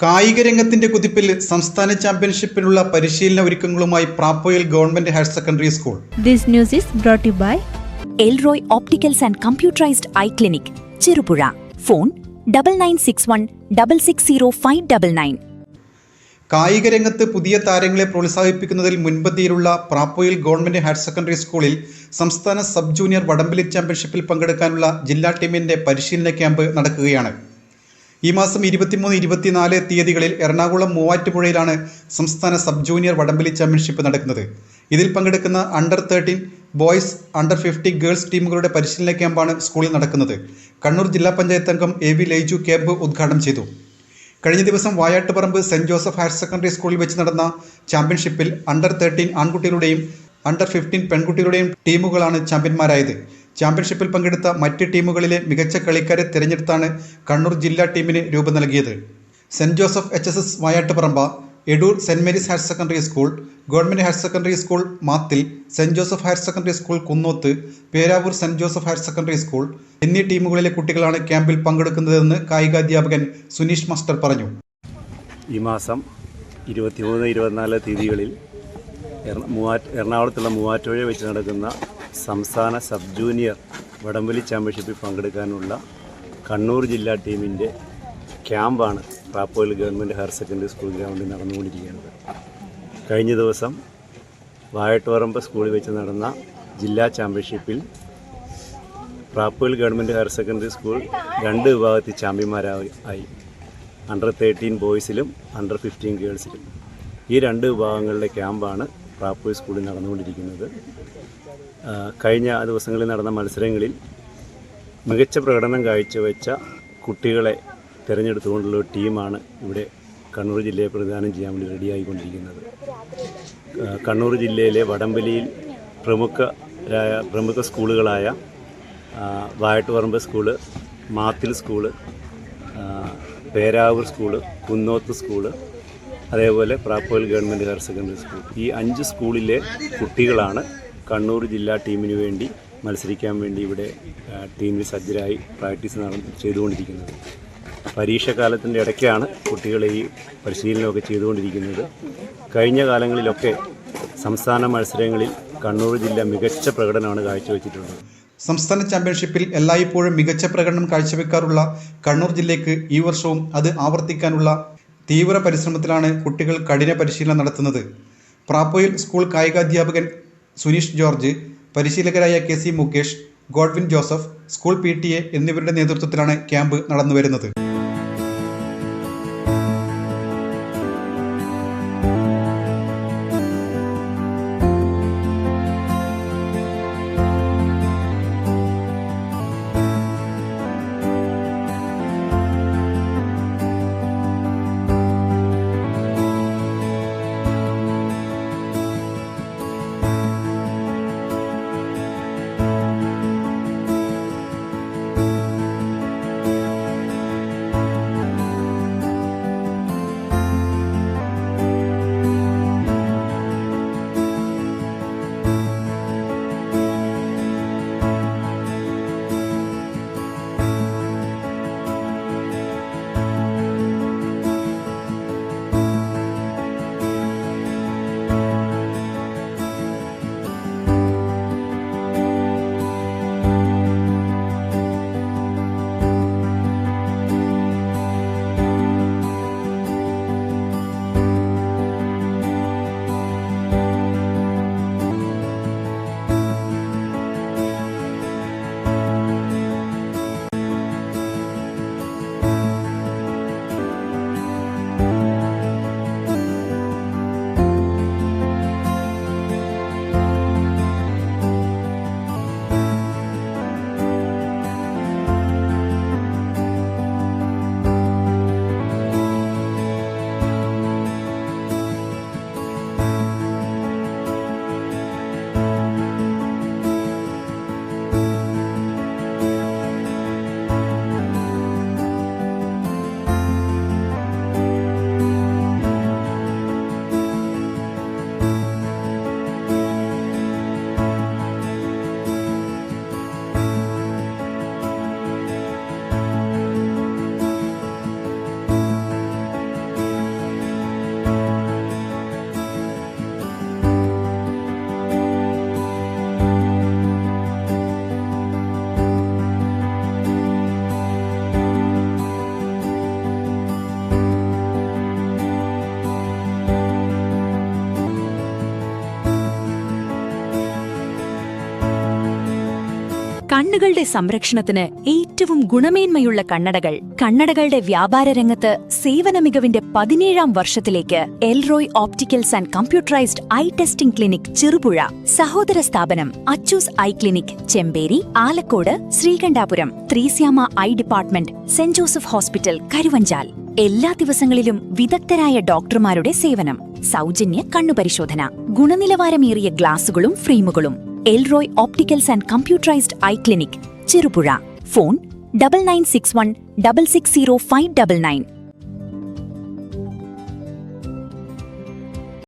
കായിക രംഗത്തിന്റെ കുതിപ്പിൽ സംസ്ഥാന ചാമ്പ്യൻഷിപ്പിനുള്ള പരിശീലന ഒരുക്കങ്ങളുമായി Prapoyil government higher secondary school. This news is brought to you by Elroy Opticals and Computerized Eye Clinic, Cherupura. Phone 9961660599. കായിക രംഗത്ത് പുതിയ താരങ്ങളെ പ്രോത്സാഹിപ്പിക്കുന്നതിൽ മുൻപന്തിയിലുള്ള പ്രാപ്പോയിൽ ഗവൺമെന്റ് ഹയർ സെക്കൻഡറി സ്കൂളിൽ സംസ്ഥാന സബ് ജൂനിയർ വടംവലി ചാമ്പ്യൻഷിപ്പിൽ പങ്കെടുക്കാനുള്ള ജില്ലാ ടീമിന്റെ പരിശീലന ക്യാമ്പ് നടക്കുകയാണ്. ഈ മാസം 23-24 തീയതികളിൽ എറണാകുളം മൂവാറ്റുപുഴയിലാണ് സംസ്ഥാന സബ് ജൂനിയർ വടംവലി ചാമ്പ്യൻഷിപ്പ് നടക്കുന്നത്. ഇതിൽ പങ്കെടുക്കുന്ന അണ്ടർ 13 ബോയ്സ്, അണ്ടർ 50 ഗേൾസ് ടീമുകളുടെ പരിശീലന ക്യാമ്പാണ് സ്കൂളിൽ നടക്കുന്നത്. കണ്ണൂർ ജില്ലാ പഞ്ചായത്ത് അംഗം AV ലൈജു ക്യാമ്പ് ഉദ്ഘാടനം ചെയ്തു. കഴിഞ്ഞ ദിവസം Vayattuparamba saint Joseph higher secondary സ്കൂളിൽ വെച്ച് നടന്ന ചാമ്പ്യൻഷിപ്പിൽ അണ്ടർ 13 ആൺകുട്ടികളുടെയും അണ്ടർ 15 പെൺകുട്ടികളുടെയും ടീമുകളാണ് ചാമ്പ്യന്മാരായത്. ചാമ്പ്യൻഷിപ്പിൽ പങ്കെടുത്ത മറ്റ് ടീമുകളിലെ മികച്ച കളിക്കാരെ തിരഞ്ഞെടുത്താണ് കണ്ണൂർ ജില്ലാ ടീമിന് രൂപം നൽകിയത്. Saint Joseph HSS Vayattuparamba, Edoor saint Mary's higher secondary school, government higher secondary school Mathil, saint Joseph higher secondary school Kunnoth, Peravoor saint Joseph higher secondary school എന്നീ ടീമുകളിലെ കുട്ടികളാണ് ക്യാമ്പിൽ പങ്കെടുക്കുന്നതെന്ന് കായികാധ്യാപകൻ സുനീഷ് മാസ്റ്റർ പറഞ്ഞു. ഈ മാസം 23-24 തീയതികളിൽ എറണാകുളത്തുള്ള മൂവാറ്റുപുഴ വെച്ച് നടക്കുന്ന സംസ്ഥാന സബ് ജൂനിയർ വടംവലി ചാമ്പ്യൻഷിപ്പിൽ പങ്കെടുക്കാനുള്ള കണ്ണൂർ ജില്ലാ ടീമിൻ്റെ ക്യാമ്പാണ് പ്രാപ്പോയിൽ ഗവൺമെൻറ് ഹയർ സെക്കൻഡറി സ്കൂൾ ഗ്രൗണ്ടിൽ നടന്നുകൊണ്ടിരിക്കുന്നത്. കഴിഞ്ഞ ദിവസം വായട്ടുപറമ്പ് സ്കൂളിൽ വെച്ച് നടന്ന ജില്ലാ ചാമ്പ്യൻഷിപ്പിൽ പ്രാപ്പോയിൽ ഗവൺമെൻറ് ഹയർ സെക്കൻഡറി സ്കൂൾ 2 വിഭാഗത്തിൽ ചാമ്പ്യന്മാരായി. Under 13 ബോയ്സിലും under 15 ഗേൾസിലും. ഈ 2 വിഭാഗങ്ങളുടെ ക്യാമ്പാണ് പ്രാപ്പോയിൽ സ്കൂളിൽ നടന്നുകൊണ്ടിരിക്കുന്നത്. കഴിഞ്ഞ ദിവസങ്ങളിൽ നടന്ന മത്സരങ്ങളിൽ മികച്ച പ്രകടനം കാഴ്ചവെച്ച കുട്ടികളെ തിരഞ്ഞെടുത്തുകൊണ്ടുള്ള ഒരു ടീമാണ് ഇവിടെ കണ്ണൂർ ജില്ലയെ പ്രതിദാനം ചെയ്യാൻ വേണ്ടി റെഡിയായിക്കൊണ്ടിരിക്കുന്നത്. കണ്ണൂർ ജില്ലയിലെ വടംവലിയിൽ പ്രമുഖ സ്കൂളുകളായ Vayattuparamba school, Mathil school, Peravoor school, Kunnoth school, അതേപോലെ Prapoyil government higher secondary school, ഈ 5 സ്കൂളിലെ കുട്ടികളാണ് കണ്ണൂർ ജില്ലാ ടീമിന് വേണ്ടി മത്സരിക്കാൻ വേണ്ടി ഇവിടെ ടീമിൽ സജ്ജരായി പ്രാക്ടീസ് ചെയ്തുകൊണ്ടിരിക്കുന്നത്. പരീക്ഷാകാലത്തിൻ്റെ ഇടയ്ക്കാണ് കുട്ടികളെ ഈ പരിശീലനമൊക്കെ ചെയ്തുകൊണ്ടിരിക്കുന്നത്. കഴിഞ്ഞ കാലങ്ങളിലൊക്കെ സംസ്ഥാന മത്സരങ്ങളിൽ കണ്ണൂർ ജില്ല മികച്ച പ്രകടനമാണ് കാഴ്ചവെച്ചിട്ടുള്ളത്. സംസ്ഥാന ചാമ്പ്യൻഷിപ്പിൽ എല്ലായ്പ്പോഴും മികച്ച പ്രകടനം കാഴ്ചവെക്കാറുള്ള കണ്ണൂർ ജില്ലയ്ക്ക് ഈ വർഷവും അത് ആവർത്തിക്കാനുള്ള തീവ്ര പരിശ്രമത്തിലാണ് കുട്ടികൾ കഠിന പരിശീലനം നടത്തുന്നത്. പ്രാപ്പോയിൽ സ്കൂൾ കായികാധ്യാപകൻ സുനീഷ് ജോർജ്, പരിശീലകരായ KC Mukesh, Godwin Joseph, school PTA എന്നിവരുടെ നേതൃത്വത്തിലാണ് ക്യാമ്പ് നടന്നുവരുന്നത്. കണ്ണുകളുടെ സംരക്ഷണത്തിന് ഏറ്റവും ഗുണമേന്മയുള്ള കണ്ണടകളുടെ വ്യാപാര രംഗത്ത് സേവന മികവിന്റെ 17ാം വർഷത്തിലേക്ക് Elroy opticals and computerised eye testing clinic Cherupuzha, സഹോദര സ്ഥാപനം അച്ചൂസ് ഐ ക്ലിനിക് ചെമ്പേരി, ആലക്കോട്, ശ്രീകണ്ഠാപുരം, ത്രീസ്യാമ eye department, saint Joseph hospital, Karuvanchal. എല്ലാ ദിവസങ്ങളിലും വിദഗ്ധരായ ഡോക്ടർമാരുടെ സേവനം, സൗജന്യ കണ്ണുപരിശോധന, ഗുണനിലവാരമേറിയ ഗ്ലാസുകളും ഫ്രെയിമുകളും. Elroy opticals and computerised eye clinic Cherupuzha. Phone 9961 660 599.